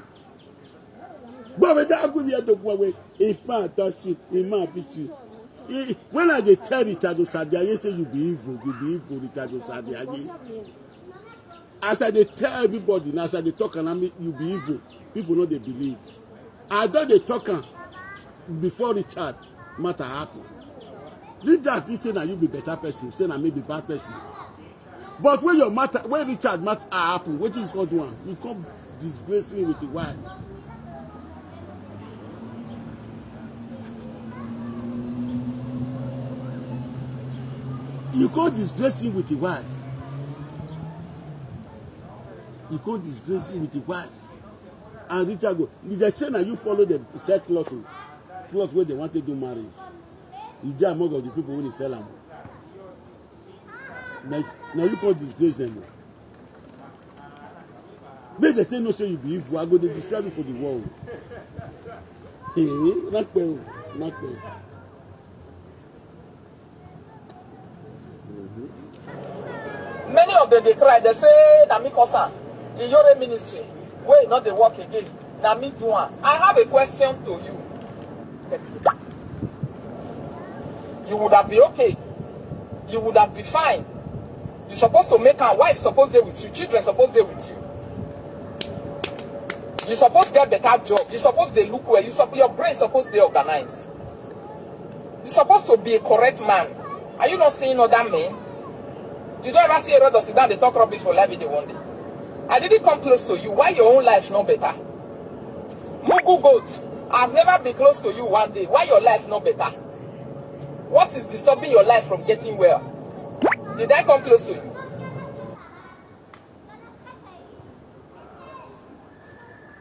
But we don't go here to go away. If man touch it, he might beat you. When I dey tell Rita to Sadia, you say you be evil, Rita to Sadia. As I dey tell everybody, and as I dey talk and I mean you be evil, people know they believe. I don't dey talk before Richard matter happen. Leave that, he say that you be better person, say that maybe bad person. But when your matter, when Richard matter happen, what do you call do? You come disgracing with the wife. You can't disgrace him with your wife. You can't disgrace him with your wife. And Richard go, they say now you follow the set cloth where they want to do marriage. You dey among of the people when they sell them. Now you can't disgrace them. Make the thing no say you be evil, I go to describe it for the world. Hey, not well. Many of them they cry, they say, Nami Kosa, in your ministry, where not they work again. Nami Duan. I have a question to you. You would have been okay. You would have been fine. You're supposed to make a wife supposed to be with you, children supposed to be with you. You're supposed to get better job. You're supposed to look well. Your brain supposed to be organized. You're supposed to be a correct man. Are you not seeing other men? You don't ever see a brother sit down, they talk rubbish for life video one day. I didn't come close to you. Why your own life no better? Mugu goat, I've never been close to you one day. Why your life no better? What is disturbing your life from getting well? Did I come close to you?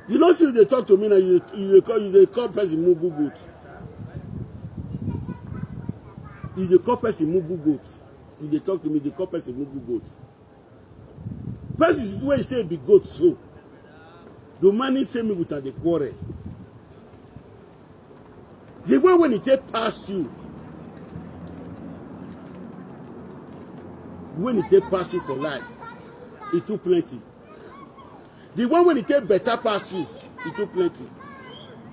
You don't see they talk to me now, you call person Mugu goat. You call person Mugu goat. If they talk to me, they call person Mugu goat. Person is where he say be goat so. The man say me with the quarrel. The way when he take past you, when he take past you for life, it too plenty. The one when he take better past you, it too plenty.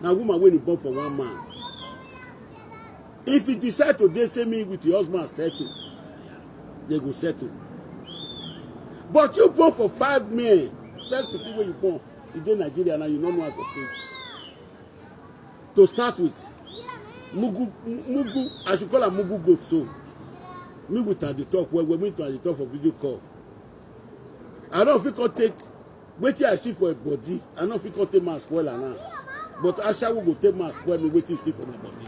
Now woman when he born for one man. If he decide to date say me with your husband settle, they go settle. But you born for 5 men. First people when you born, you dey Nigeria now, you don't know how for face. To start with, Mugu, I should call her Mugu goat so. Me with her the talk, we meet her the talk for video call. I don't know if you can take, wait I see for a body, I don't know if you can take my spoiler now. But Asha will go take my spoil me waiting see for my body.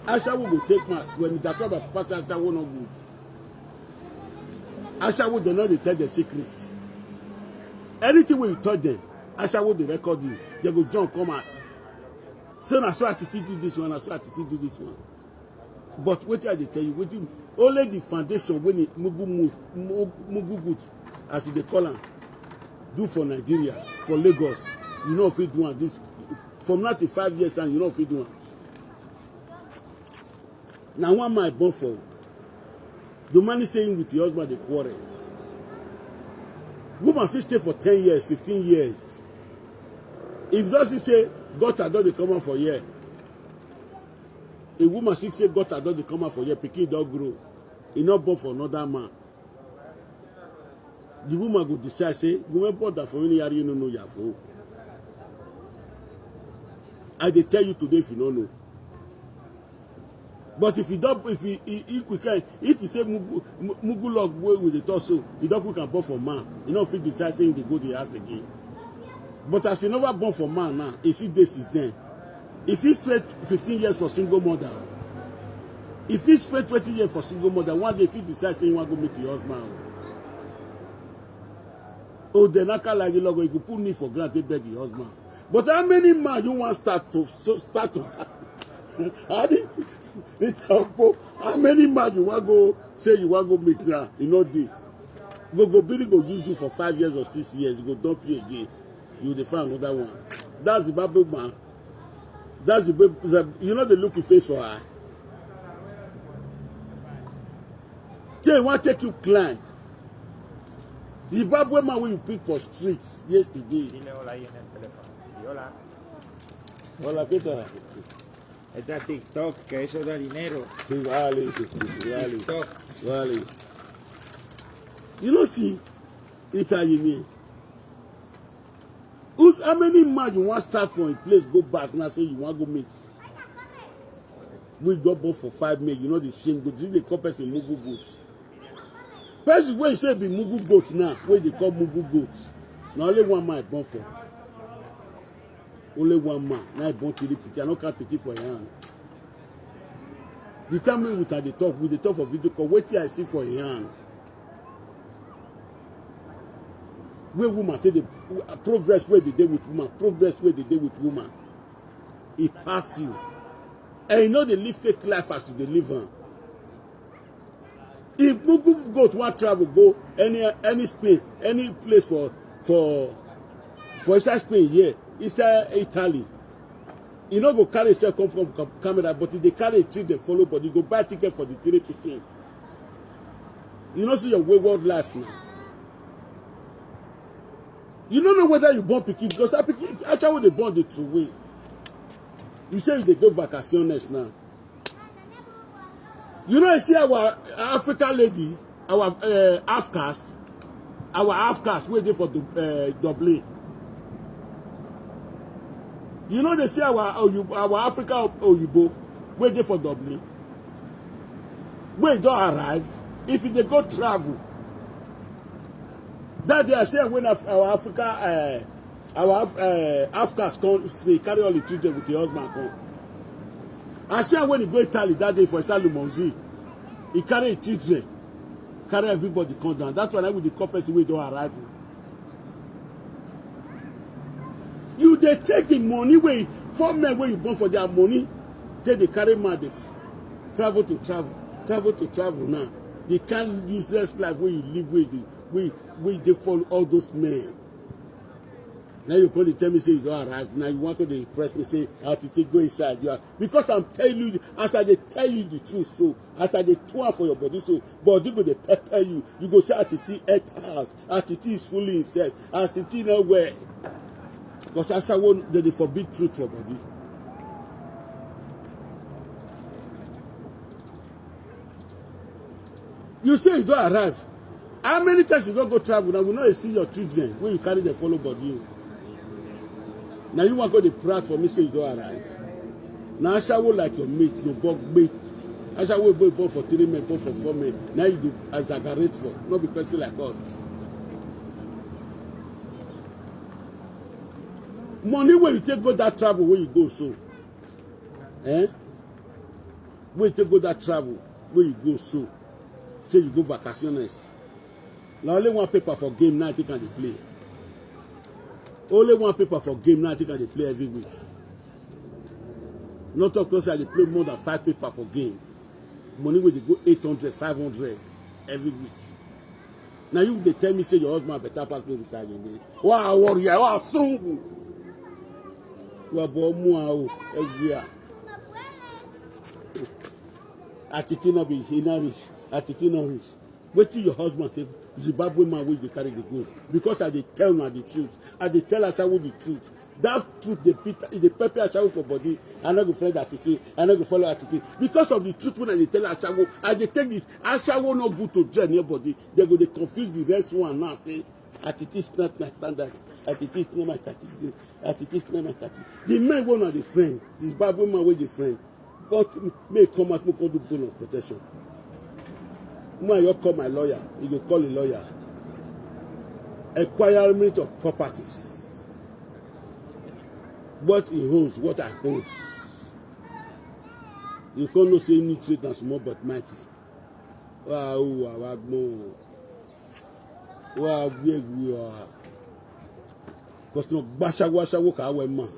Asha will go take my spoil me, that's why my pastor Asha will not good. Asha will not tell the secrets. Anything when you tell them, Asha will record you. They go jump, come out. So I saw Atiti do this one, I saw Atiti do this one. But what I tell you, only the foundation when it Mugu good, as they call them, do for Nigeria, for Lagos. You know if you do this from now to 5 years and you know if you do. Now one my born for. The man is saying with your husband the quarrel. Woman fit stay for 10 years, 15 years. If doesn't say God had done the come out for year. A woman should say God had done the come out for year, pikin don't grow. He not born for another man. The woman go decide say, go and put that for me, you know your phone. I dey tell you today if you don't know. But if you don't, if we can, if you say Mugu log with the torso, you don't quick and born for man. You know if you decide saying they go to the house again. But as he never born for man now, he see this is then. If he spent 15 years for single mother, if he spent 20 years for single mother, one day if he decides saying he want to go meet your husband, oh, then I can't like you logo, you could put me for granted, beg your husband. But how many man you want start to how many man you want go say you want go meet now? You know the go Billy go use you for 5 years or 6 years, you go dump you again. You will find another one. That's the Bible man. That's the baby. You know the look you face for her. They want to take you climb. The Bible man when you pick for streets yesterday. Hola, ¿qué tal? Está TikTok, que eso da dinero. Sí, vale. TikTok. Vale. You know, see, Rita, you mean? How many man you want to start from a place, go back, and say you want to go meet? We got born for 5 men, you know the shame. Go to the company in Mugu goat. Person where you say be Mugu goat now, where they call Mugu goats. Now only one man born for. Only one man. Now I born to the picture. I don't can't pick it for your hand. The time we at the top, with the top of video call, wait till I see for your hand. Where woman take the progress where they did with woman, progress where they did with woman. It pass you. And you know they live fake life as they live on. If Mugu goat want travel, go any Spain, any place for inside Spain here, inside Italy. You know go carry cell come from camera, but if they carry a trip, they follow, but you go buy ticket for the 3 picking. You know see your wayward life now. You don't know whether you born pikin because actually they born the true way. You say they go vacations now. You know, you see our African lady, our half-caste waiting for Dublin. You know they say our Africa Oyibo waiting for Dublin. When don't arrive, if they go travel, that they are saying when our Africa, Africans come, they carry all the children with the husband come. I say when he go Italy that day for Salomon, he carry children, carry everybody come down. That's why I with the couples we don't arrive. You they take the money where 4 men where you born for their money, they carry man, they travel to travel now. They can't use this life where you live where they follow all those men. Now you probably tell me say you don't arrive. Now you want to impress me, say Atiti go inside. You are, because I'm telling you, after they tell you the truth, so after they tour for your body, so body go they pepper you. You go say Atiti ate house. Atiti is fully himself. Atiti nowhere. Because after one they forbid truth for body. You say you don't arrive. How many times you don't go travel? Now we know you see your children when you carry the follow body. Now you want to go to proud for me say you don't arrive. Now I will like your mate, your bug mate. I shall will be born for 3 men, born for 4 men. Now you do as a garage for, not be person like us. Money where you take go that travel where you go so. Where you take go that travel where you go so. Say you go vacationers. Now only one paper for game now I think they play. Only one paper for game now I think they play every week. Not talk close they play more than 5 paper for game. Money where they go 800, 500 every week. Now you they tell me say your husband better pass me the card again. Wow, warrior, wow, so. Atiti no be he not rich. Atiti no rich. Wait till your husband take Zimbabwe man wey dey carry the gold. Because I dey tell na the truth. I dey tell Ashawo the truth. That truth dey pepper Ashawo for body. I no go friend Atiti. I no go follow Atiti. Because of the truth when I dey tell Ashawo, I dey take it. Ashawo no good to join anybody. They go dey confuse the rest one now say Atiti is not my standard. Atiti is not my category. Atiti is not my category. The man one of the friend. Zimbabwe man wey the friend. God may come out, may come do bone of protection. When you call my lawyer, you go call a lawyer. Acquirement of properties. What he owns, what I hold. You can't no say any trade and small but mighty. Wow, we are. Because no basha ka we man.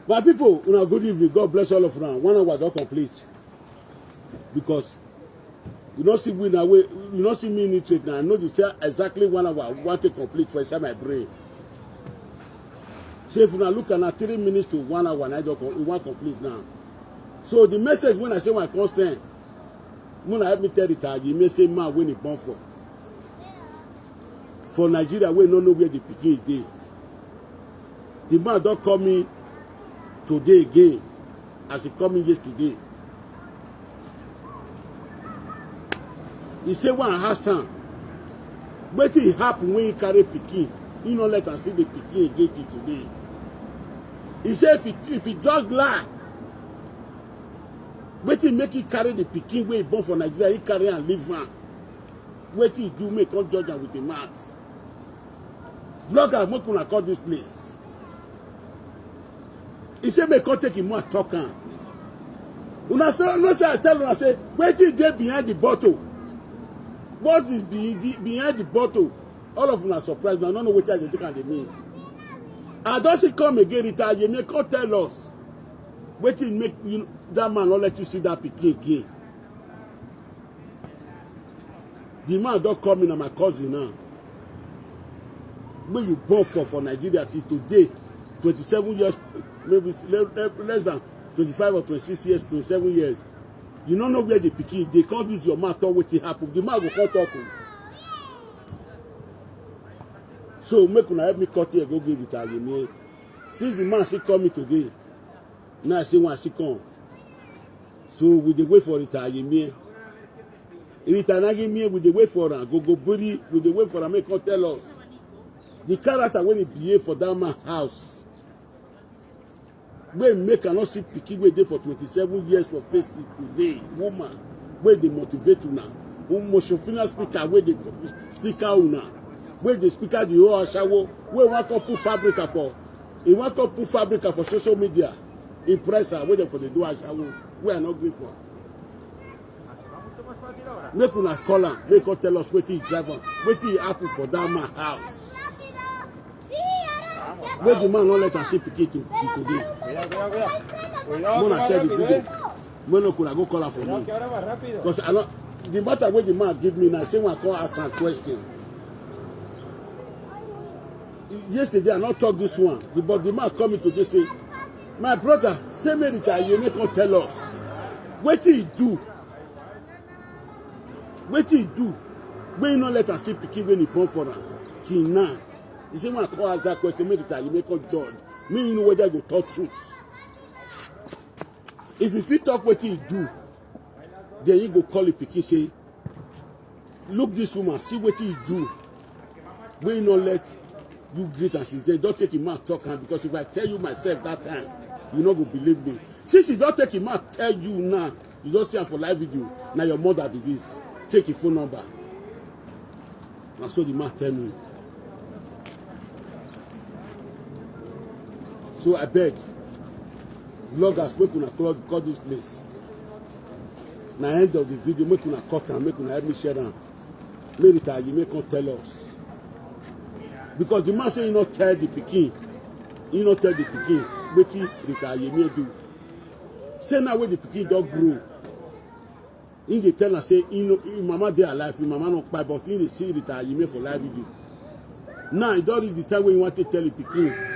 My people, una good evening. God bless all of you. 1 hour don't complete. Because you don't see me in a way, you don't see me in it now. I know this exactly 1 hour. I want to complete for inside my brain. So if you look at 3 minutes to 1 hour, and I don't complete now. So the message when I say my concern, when I help me tell it, you may say man when it born for Nigeria, we don't know where the pikin is. The man don't call me today again as he coming yesterday. He say one Hassan, but it happen when he carry pikin. He not let us see the pikin again today. He say if he just lie, but he make it carry the pikin where he born for Nigeria, he carry and leave one. Wait he do make come judge with the mouth. Vlogger, what can I call this place? He said, "Me come take him more talk on." Una say, no say I tell una say, wait till they behind the bottle. What is behind the bottle? All of una surprised. I don't know what they think and they mean. I don't see come again. Rita, you may come tell us. Wait till make you that man not let you see that pikin again. The man don't come in on my cousin now. When you born for Nigeria till today, 27 years. Maybe less than 25 or 26 years, 27 years. You don't know where the pikin, they can't use your mouth talk wetin happen. The man go come talk. So make una help me cut here, go give it Ayemi. Since the man still coming today, now I say one still come. So we dey wait for Rita Ayemi. Rita Ayemi, we dey wait for her. Go Buri, we dey wait for her. Make her tell us the character when he behave for that man house. When make cannot see pikin wey dey for 27 years for face today, woman wey dey motivate una, emotional speaker wey dey speaker una, wey dey speaker the whole ashawo, wey wan come put fabrica for, he wan come put fabrica for social media, impress her, wey dey for the do ashawo, wey I no gree for. Make una call am, make her tell us wetin he drive am, wetin he happen for that man house. Where the man not let us see pikin till today. Mona share the video. Mona could go call her for me. Because I know the matter where the man give me now, say when I call ask a question. Yesterday I not talk this one. But the man coming today say, my brother, say me Rita, you make her tell us. What did he do? What did he do? When you not let us see pikin when he born for her till now. You see, when I call ask that question, maybe you make a judge. Me, you know whether I go talk truth. If you talk what he do, then you go call the pikin, say, look this woman, see what he do. When you not let you greet and since then, don't take him out talk her, because if I tell you myself that time, you not go believe me. Since you don't take him out tell you now, you don't see her for live video. Now your mother be this. Take your phone number. And so the man tell me. So I beg, vloggers, make una call this place. Na end of the video, make una cut am, make una help me share am. Make Rita Ayemi come tell us. Because the man say he not tell the pikin, wetin Rita Ayemi do. Say now when the pikin don grow, he dey tell her say, him mama dey alive, him mama not kpai, but he dey see Rita Ayemi for live video. Now he don reach the time when he want to tell the pikin.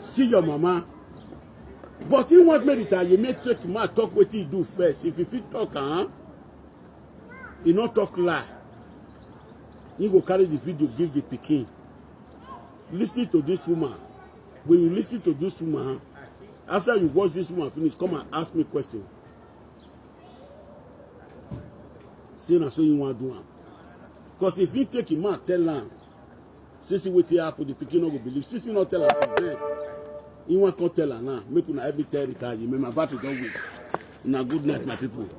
See your mama. But he want me to you make take him out talk what he do first. If he talk, he not talk lie. He go carry the video, give the pikin. Listen to this woman. When you listen to this woman, after you watch this woman finish, come and ask me question. Say na so you want to do am. Because if he take him out, tell am, since what he happen, the pikin no go believe. Since he not tell her she's dead. He want to tell her now. Make una help me tell Rita Ayemi. My battery don't wait. Una good night, my people.